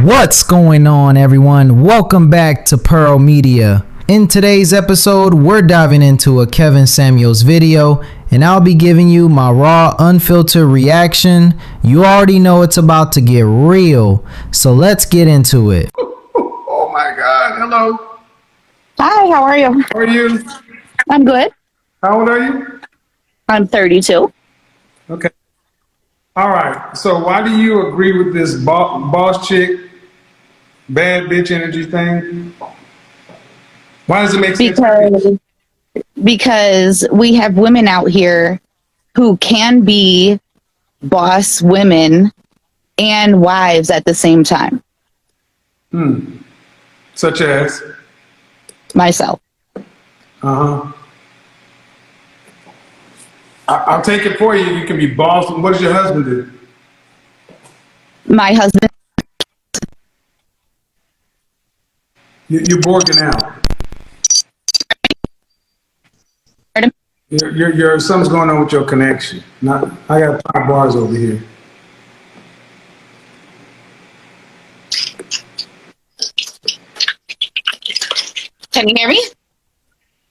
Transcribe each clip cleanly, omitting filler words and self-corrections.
What's going on, everyone? Welcome back to Pearl Media. In today's episode, we're diving into a Kevin Samuels video, and I'll be giving you my raw, unfiltered reaction. You already know it's about to get real, so let's get into it. Oh my God, hello. Hi, how are you? How are you? I'm good. How old are you? I'm 32. Okay. All right, so why do you agree with this boss chick, bad bitch energy thing? Why does it make sense to you? Because we have women out here who can be boss women and wives at the same time. Such as? Myself. Uh-huh. I'll take it for you. You can be boss. What does your husband do? My husband. You're borging out. Pardon? Something's going on with your connection. I got 5 bars over here. Can you hear me?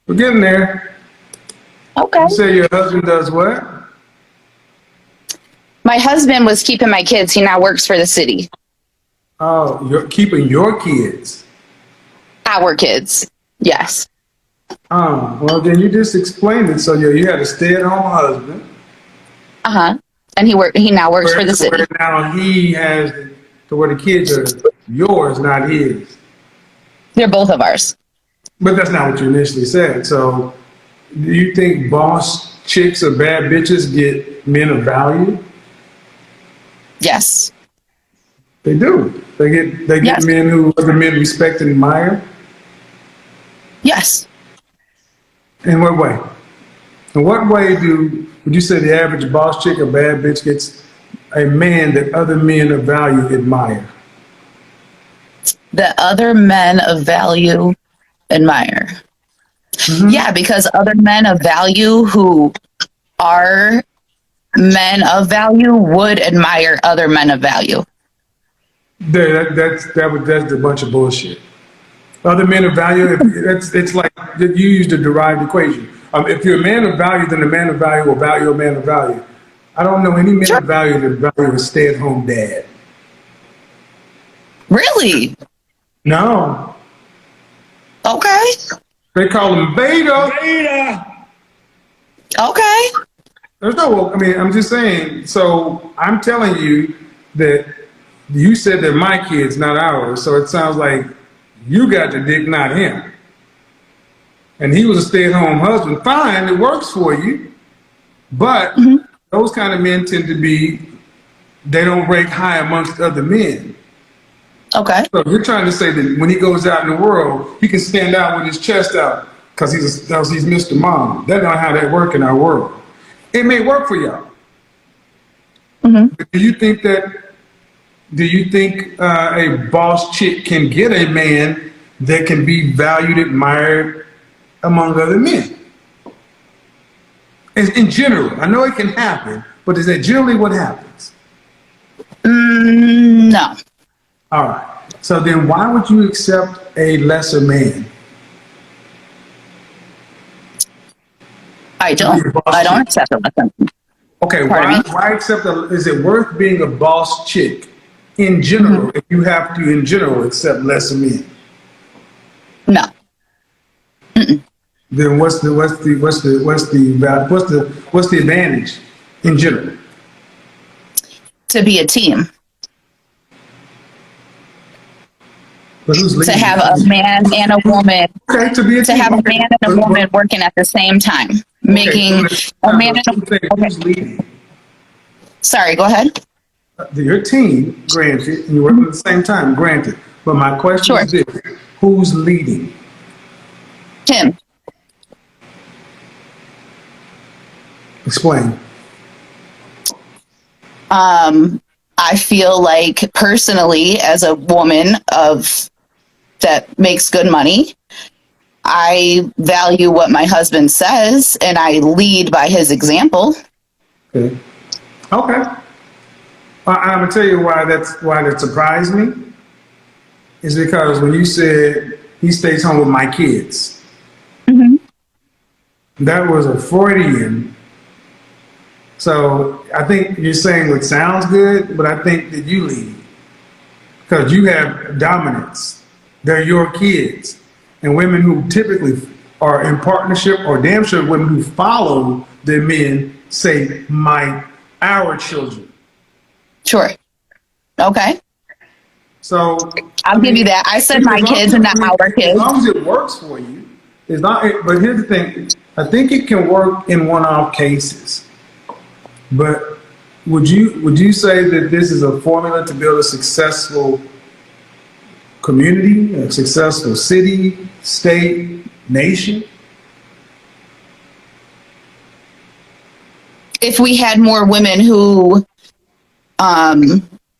We're getting there. Okay. You say your husband does what? My husband was keeping my kids. He now works for the city. Oh, you're keeping your kids. Our kids. Yes. Oh, well, then you just explained it. So you had a stay-at-home husband. Uh-huh. And he now works for the city. Where now he has to where the kids are yours, not his. They're both of ours. But that's not what you initially said. So do you think boss chicks or bad bitches get men of value? Yes. They do. They get Yes. men who other men respect and admire. Yes. In what way? In what way would you say the average boss chick or bad bitch gets a man that other men of value admire? The other men of value admire. Mm-hmm. Yeah, because other men of value who are men of value would admire other men of value. That's a bunch of bullshit. Other men of value, it's like you used a derived equation. If you're a man of value, then a man of value will value a man of value. I don't know any man of value that value a stay-at-home dad. Really? No. Okay. They call him beta. Okay. There's no, I'm just saying. So I'm telling you that you said they're my kids, not ours. So it sounds like you got the dick, not him. And he was a stay-at-home husband. Fine, it works for you. But those kind of men tend to they don't rank high amongst other men. Okay. So you're trying to say that when he goes out in the world, he can stand out with his chest out because he's Mr. Mom. That's not how that works in our world. It may work for y'all. But do you think a boss chick can get a man that can be valued, admired among other men? In general, I know it can happen, but is that generally what happens? No. All right. So then why would you accept a lesser man? I don't accept a lesson. Okay, why accept is it worth being a boss chick in general if you have to in general accept lesser men? No. Then what's the advantage in general? To be a team. But who's leading? To have a man and a woman. Okay, to be a to team. have a man and a woman working at the same time, making a man and a who's leading? Sorry, go ahead. Your team, granted, and you're working at the same time, granted. But my question is this: who's leading? Him. Explain. I feel like personally, as a woman that makes good money, I value what my husband says and I lead by his example. Okay. I'm gonna tell you why that surprised me. is because when you said he stays home with my kids, that was a Freudian. So I think you're saying what sounds good, but I think that you lead because you have dominance. They're your kids. And women who typically are in partnership, or damn sure women who follow their men, say our children. Sure. Okay. So I'll give you that. I said my kids and not our kids. As long as it works for you, it's not. But here's the thing: I think it can work in one-off cases. But would you say that this is a formula to build a successful community, a successful city, state, nation? If we had more women who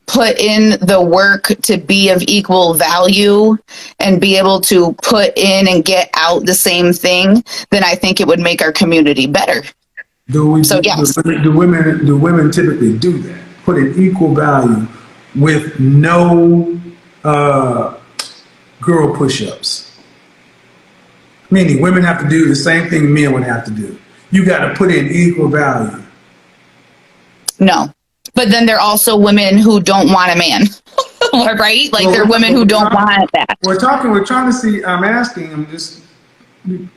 put in the work to be of equal value and be able to put in and get out the same thing, then I think it would make our community better. Yes. Do women typically do that? Put in equal value with no girl push-ups? Meaning women have to do the same thing men would have to do. You got to put in equal value. No. But then there are also women who don't want a man, right? Like there are women who don't want that. We're trying to see, I'm just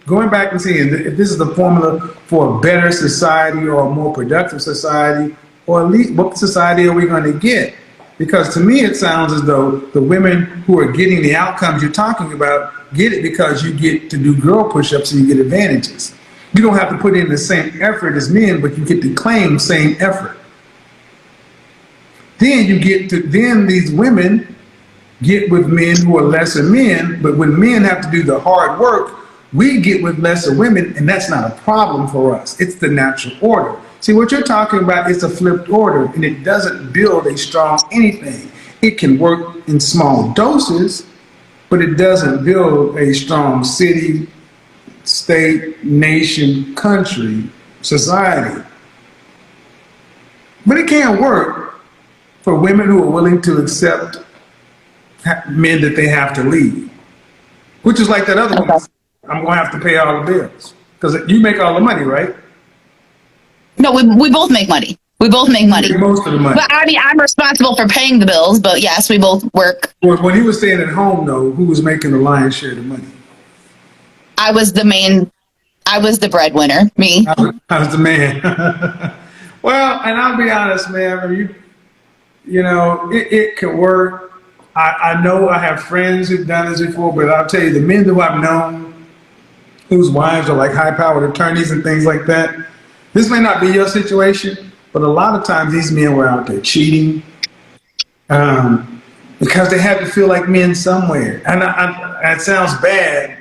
going back and seeing if this is the formula for a better society or a more productive society, or at least what society are we going to get? Because to me, it sounds as though the women who are getting the outcomes you're talking about get it because you get to do girl push-ups and you get advantages. You don't have to put in the same effort as men, but you get to claim same effort. Then these women get with men who are lesser men, but when men have to do the hard work, we get with lesser women, and that's not a problem for us. It's the natural order. See, what you're talking about is a flipped order, and it doesn't build a strong anything. It can work in small doses, but it doesn't build a strong city, state, nation, country, society. But it can work for women who are willing to accept men that they have to lead, which is like that other one. I'm going to have to pay all the bills because you make all the money, right? No, we both make money. We both make money. Most of the money. But I mean, I'm responsible for paying the bills, but yes, we both work. When he was staying at home, though, who was making the lion's share of the money? I was the breadwinner, me. I was the man. Well, and I'll be honest, man, it can work. I know I have friends who've done this before, but I'll tell you, the men who I've known whose wives are like high-powered attorneys and things like that, this may not be your situation, but a lot of times these men were out there cheating because they had to feel like men somewhere. And it sounds bad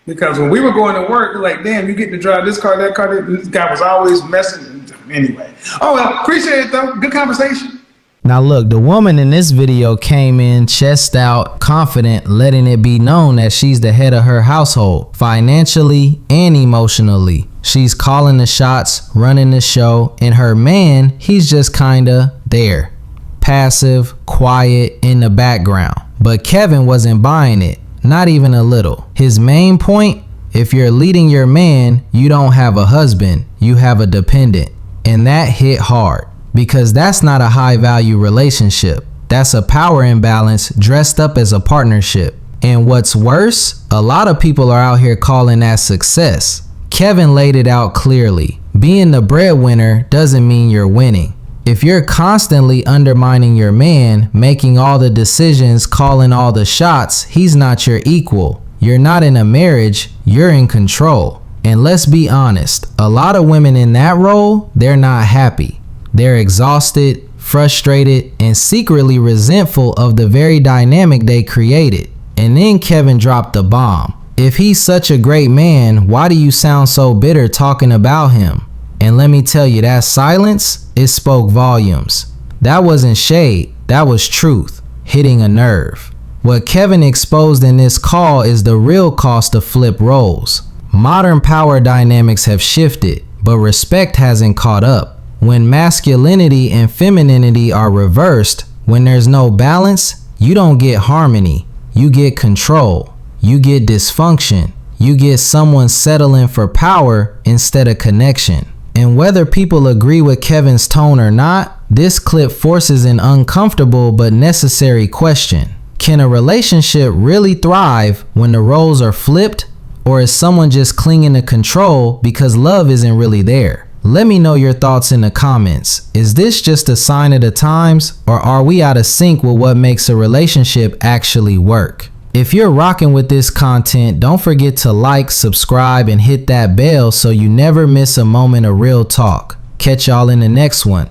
because when we were going to work, we're like, damn, you get to drive this car, that car. This guy was always messing. Anyway. Oh, well, appreciate it, though. Good conversation. Now look, the woman in this video came in chest out, confident, letting it be known that she's the head of her household, financially and emotionally. She's calling the shots, running the show, and her man, he's just kinda there. Passive, quiet, in the background. But Kevin wasn't buying it, not even a little. His main point, if you're leading your man, you don't have a husband, you have a dependent. And that hit hard. Because that's not a high value relationship. That's a power imbalance dressed up as a partnership. And what's worse, a lot of people are out here calling that success. Kevin laid it out clearly. Being the breadwinner doesn't mean you're winning. If you're constantly undermining your man, making all the decisions, calling all the shots, he's not your equal. You're not in a marriage, you're in control. And let's be honest, a lot of women in that role, they're not happy. They're exhausted, frustrated, and secretly resentful of the very dynamic they created. And then Kevin dropped the bomb. If he's such a great man, why do you sound so bitter talking about him? And let me tell you, that silence, it spoke volumes. That wasn't shade, that was truth, hitting a nerve. What Kevin exposed in this call is the real cost of flip roles. Modern power dynamics have shifted, but respect hasn't caught up. When masculinity and femininity are reversed, when there's no balance, You don't get harmony. You get control. You get dysfunction. You get someone settling for power instead of connection. And whether people agree with Kevin's tone or not, this clip forces an uncomfortable but necessary question. Can a relationship really thrive when the roles are flipped, or is someone just clinging to control because love isn't really there? Let me know your thoughts in the comments. Is this just a sign of the times, or are we out of sync with what makes a relationship actually work? If you're rocking with this content, don't forget to like, subscribe, and hit that bell so you never miss a moment of real talk. Catch y'all in the next one.